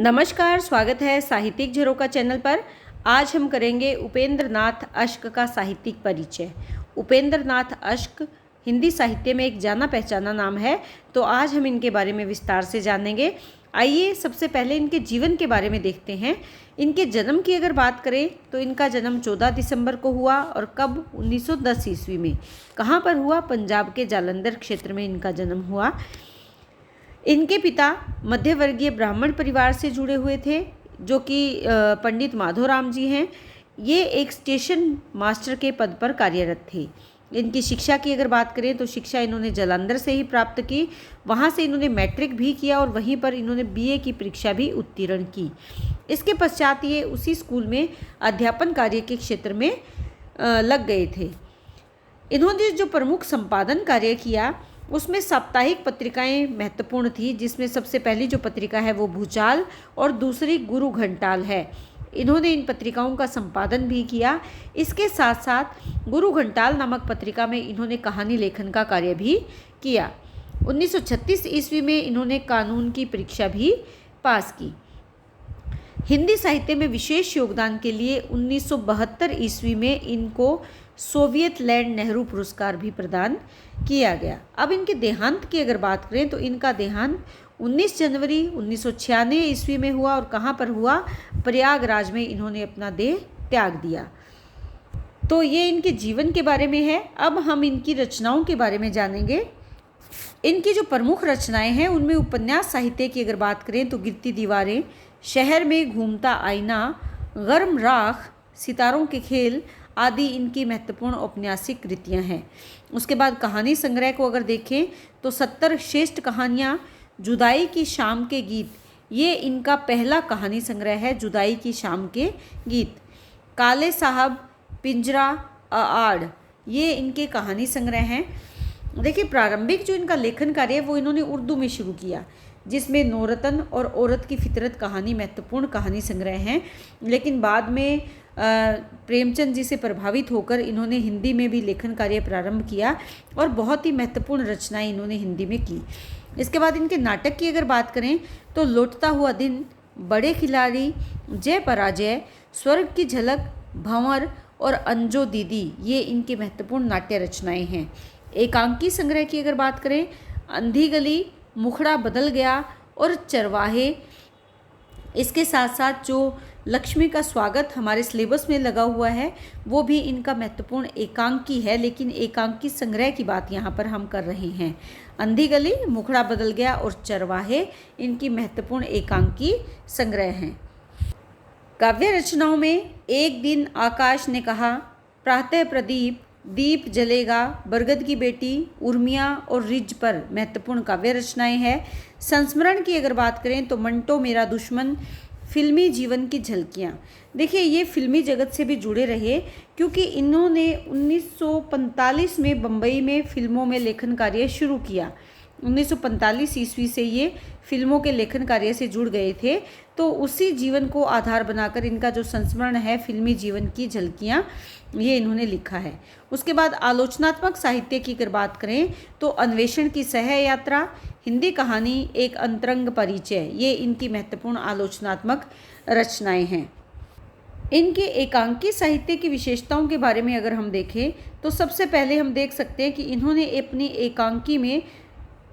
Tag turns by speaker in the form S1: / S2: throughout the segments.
S1: नमस्कार, स्वागत है साहित्यिक झरोका चैनल पर। आज हम करेंगे उपेंद्र नाथ अश्क का साहित्यिक परिचय। उपेंद्र नाथ अश्क हिंदी साहित्य में एक जाना पहचाना नाम है, तो आज हम इनके बारे में विस्तार से जानेंगे। आइए सबसे पहले इनके जीवन के बारे में देखते हैं। इनके जन्म की अगर बात करें तो इनका जन्म 14 दिसंबर को हुआ और कब 1910 ईस्वी में। कहाँ पर हुआ? पंजाब के जालंधर क्षेत्र में इनका जन्म हुआ। इनके पिता मध्यवर्गीय ब्राह्मण परिवार से जुड़े हुए थे, जो कि पंडित माधोराम जी हैं। ये एक स्टेशन मास्टर के पद पर कार्यरत थे। इनकी शिक्षा की अगर बात करें तो शिक्षा इन्होंने जालंधर से ही प्राप्त की। वहाँ से इन्होंने मैट्रिक भी किया और वहीं पर इन्होंने बीए की परीक्षा भी उत्तीर्ण की। इसके पश्चात ये उसी स्कूल में अध्यापन कार्य के क्षेत्र में लग गए थे। इन्होंने जो प्रमुख संपादन कार्य किया उसमें साप्ताहिक पत्रिकाएं महत्वपूर्ण थी, जिसमें सबसे पहली जो पत्रिका है वो भूचाल और दूसरी गुरु घंटाल है। इन्होंने इन पत्रिकाओं का संपादन भी किया। इसके साथ साथ गुरु घंटाल नामक पत्रिका में इन्होंने कहानी लेखन का कार्य भी किया। 1936 ईस्वी में इन्होंने कानून की परीक्षा भी पास की। हिंदी साहित्य में विशेष योगदान के लिए 1972 ईस्वी में इनको सोवियत लैंड नेहरू पुरस्कार भी प्रदान किया गया। अब इनके देहांत की अगर बात करें तो इनका देहांत 19 जनवरी 1996 ईस्वी में हुआ। और कहाँ पर हुआ? प्रयागराज में इन्होंने अपना देह त्याग दिया। तो ये इनके जीवन के बारे में है। अब हम इनकी रचनाओं के बारे में जानेंगे। इनकी जो प्रमुख रचनाएं हैं उनमें उपन्यास साहित्य की अगर बात करें तो गिरती दीवारें, शहर में घूमता आईना, गर्म राख, सितारों के खेल आदि इनकी महत्वपूर्ण औपन्यासिक कृतियां हैं। उसके बाद कहानी संग्रह को अगर देखें तो 70 श्रेष्ठ कहानियां, जुदाई की शाम के गीत, ये इनका पहला कहानी संग्रह है। जुदाई की शाम के गीत, काले साहब, पिंजरा, आड़, ये इनके कहानी संग्रह हैं। देखिए, प्रारंभिक जो इनका लेखन कार्य है वो इन्होंने उर्दू में शुरू किया, जिसमें नौरतन और औरत की फितरत कहानी महत्वपूर्ण कहानी संग्रह हैं। लेकिन बाद में प्रेमचंद जी से प्रभावित होकर इन्होंने हिंदी में भी लेखन कार्य प्रारंभ किया और बहुत ही महत्वपूर्ण रचनाएं इन्होंने हिंदी में की। इसके बाद इनके नाटक की अगर बात करें तो लौटता हुआ दिन, बड़े खिलाड़ी, जय पराजय, स्वर्ग की झलक, भंवर और अंजो दीदी, ये इनकी महत्वपूर्ण नाट्य रचनाएं हैं। एकांकी संग्रह की अगर बात करें, अंधी गली, मुखड़ा बदल गया और चरवाहे। इसके साथ साथ जो लक्ष्मी का स्वागत हमारे सिलेबस में लगा हुआ है वो भी इनका महत्वपूर्ण एकांकी है, लेकिन एकांकी संग्रह की बात यहाँ पर हम कर रहे हैं। अंधी गली, मुखड़ा बदल गया और चरवाहे इनकी महत्वपूर्ण एकांकी संग्रह हैं। काव्य रचनाओं में एक दिन आकाश ने कहा, प्रातः प्रदीप, दीप जलेगा, बरगद की बेटी, उर्मिया और रिज पर महत्वपूर्ण काव्य रचनाएं हैं। संस्मरण की अगर बात करें तो मंटो मेरा दुश्मन, फिल्मी जीवन की झलकियाँ। देखिए, ये फिल्मी जगत से भी जुड़े रहे क्योंकि इन्होंने 1945 में बम्बई में फिल्मों में लेखन कार्य शुरू किया। 1945 ईस्वी से ये फिल्मों के लेखन कार्य से जुड़ गए थे। तो उसी जीवन को आधार बनाकर इनका जो संस्मरण है फिल्मी जीवन की झलकियाँ, ये इन्होंने लिखा है। उसके बाद आलोचनात्मक साहित्य की अगर बात करें तो अन्वेषण की सह यात्रा, हिंदी कहानी, एक अंतरंग परिचय, ये इनकी महत्वपूर्ण आलोचनात्मक रचनाएं हैं। इनके एकांकी साहित्य की विशेषताओं के बारे में अगर हम देखें तो सबसे पहले हम देख सकते हैं कि इन्होंने अपनी एकांकी में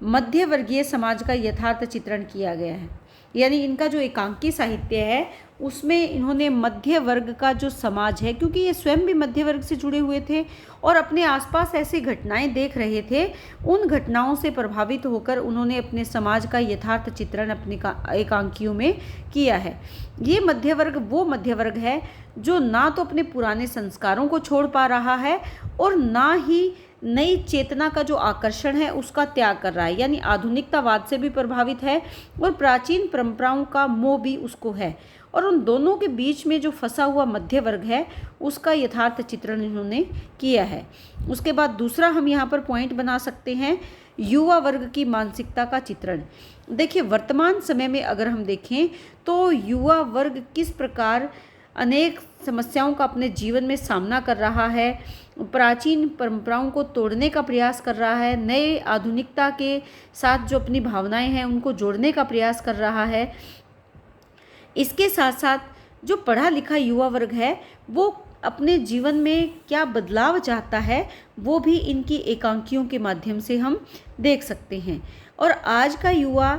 S1: मध्यवर्गीय समाज का यथार्थ चित्रण किया गया है। यानी इनका जो एकांकी साहित्य है उसमें इन्होंने मध्य वर्ग का जो समाज है, क्योंकि ये स्वयं भी मध्य वर्ग से जुड़े हुए थे और अपने आसपास ऐसी घटनाएं देख रहे थे, उन घटनाओं से प्रभावित होकर उन्होंने अपने समाज का यथार्थ चित्रण अपने एकांकियों में किया है। ये मध्य वर्ग वो मध्य वर्ग है जो ना तो अपने पुराने संस्कारों को छोड़ पा रहा है और ना ही नई चेतना का जो आकर्षण है उसका त्याग कर रहा है। यानी आधुनिकतावाद से भी प्रभावित है और प्राचीन परंपराओं का मोह भी उसको है। और उन दोनों के बीच में जो फंसा हुआ मध्य वर्ग है उसका यथार्थ चित्रण इन्होंने किया है। उसके बाद दूसरा हम यहाँ पर पॉइंट बना सकते हैं, युवा वर्ग की मानसिकता का चित्रण। देखिए, वर्तमान समय में अगर हम देखें तो युवा वर्ग किस प्रकार अनेक समस्याओं का अपने जीवन में सामना कर रहा है, प्राचीन परंपराओं को तोड़ने का प्रयास कर रहा है, नए आधुनिकता के साथ जो अपनी भावनाएं हैं उनको जोड़ने का प्रयास कर रहा है। इसके साथ साथ जो पढ़ा लिखा युवा वर्ग है वो अपने जीवन में क्या बदलाव चाहता है वो भी इनकी एकांकियों के माध्यम से हम देख सकते हैं। और आज का युवा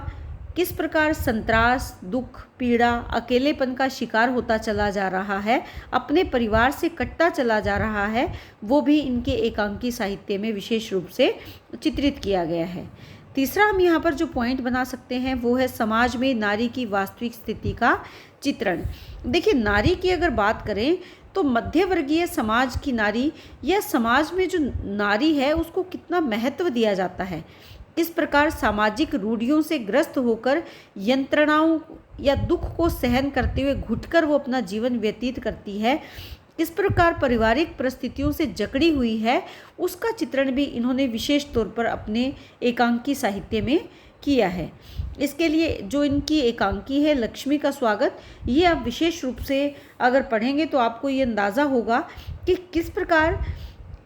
S1: किस प्रकार संत्रास, दुख, पीड़ा, अकेलेपन का शिकार होता चला जा रहा है, अपने परिवार से कटता चला जा रहा है, वो भी इनके एकांकी साहित्य में विशेष रूप से चित्रित किया गया है। तीसरा हम यहाँ पर जो पॉइंट बना सकते हैं वो है समाज में नारी की वास्तविक स्थिति का चित्रण। देखिए, नारी की अगर बात करें तो मध्यवर्गीय समाज की नारी या समाज में जो नारी है उसको कितना महत्व दिया जाता है, इस प्रकार सामाजिक रूढ़ियों से ग्रस्त होकर यंत्रणाओं या दुख को सहन करते हुए घुटकर वो अपना जीवन व्यतीत करती है, इस प्रकार पारिवारिक परिस्थितियों से जकड़ी हुई है, उसका चित्रण भी इन्होंने विशेष तौर पर अपने एकांकी साहित्य में किया है। इसके लिए जो इनकी एकांकी है लक्ष्मी का स्वागत, ये आप विशेष रूप से अगर पढ़ेंगे तो आपको ये अंदाज़ा होगा कि किस प्रकार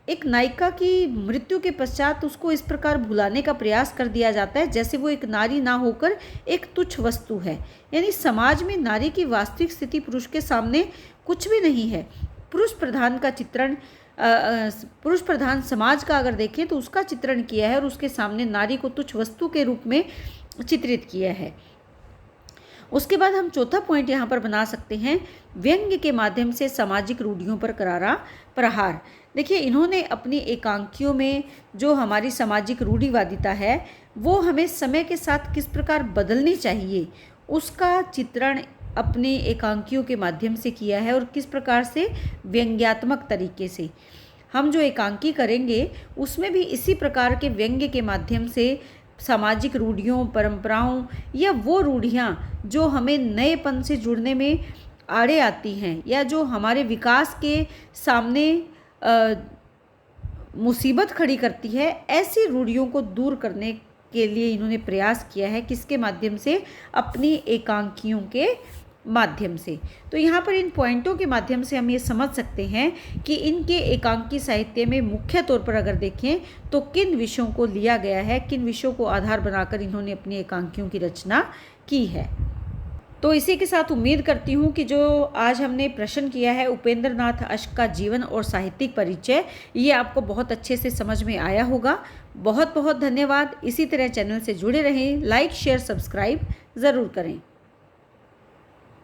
S1: एक नायिका की मृत्यु के पश्चात उसको इस प्रकार भुलाने का प्रयास कर दिया जाता है जैसे वो एक नारी ना होकर एक तुच्छ वस्तु है। यानी समाज में नारी की वास्तविक स्थिति पुरुष के सामने कुछ भी नहीं है। पुरुष प्रधान का चित्रण, पुरुष प्रधान समाज का अगर देखें तो उसका चित्रण किया है और उसके सामने नारी को तुच्छ वस्तु के रूप में चित्रित किया है। उसके बाद हम चौथा पॉइंट यहाँ पर बना सकते हैं, व्यंग्य के माध्यम से सामाजिक रूढ़ियों पर करारा प्रहार। देखिए, इन्होंने अपनी एकांकियों में जो हमारी सामाजिक रूढ़िवादिता है वो हमें समय के साथ किस प्रकार बदलनी चाहिए उसका चित्रण अपने एकांकियों के माध्यम से किया है और किस प्रकार से व्यंग्यात्मक तरीके से हम जो एकांकी करेंगे उसमें भी इसी प्रकार के व्यंग्य के माध्यम से सामाजिक रूढ़ियों, परंपराओं या वो रूढ़ियाँ जो हमें नएपन से जुड़ने में आड़े आती हैं या जो हमारे विकास के सामने मुसीबत खड़ी करती है, ऐसी रूढ़ियों को दूर करने के लिए इन्होंने प्रयास किया है। किसके माध्यम से? अपनी एकांकियों के माध्यम से। तो यहाँ पर इन पॉइंटों के माध्यम से हम ये समझ सकते हैं कि इनके एकांकी साहित्य में मुख्य तौर पर अगर देखें तो किन विषयों को लिया गया है, किन विषयों को आधार बनाकर इन्होंने अपनी एकांकियों की रचना की है। तो इसी के साथ उम्मीद करती हूँ कि जो आज हमने प्रश्न किया है उपेंद्र नाथ अश्क का जीवन और साहित्यिक परिचय, ये आपको बहुत अच्छे से समझ में आया होगा। बहुत बहुत धन्यवाद। इसी तरह चैनल से जुड़े रहें, लाइक शेयर सब्सक्राइब ज़रूर करें।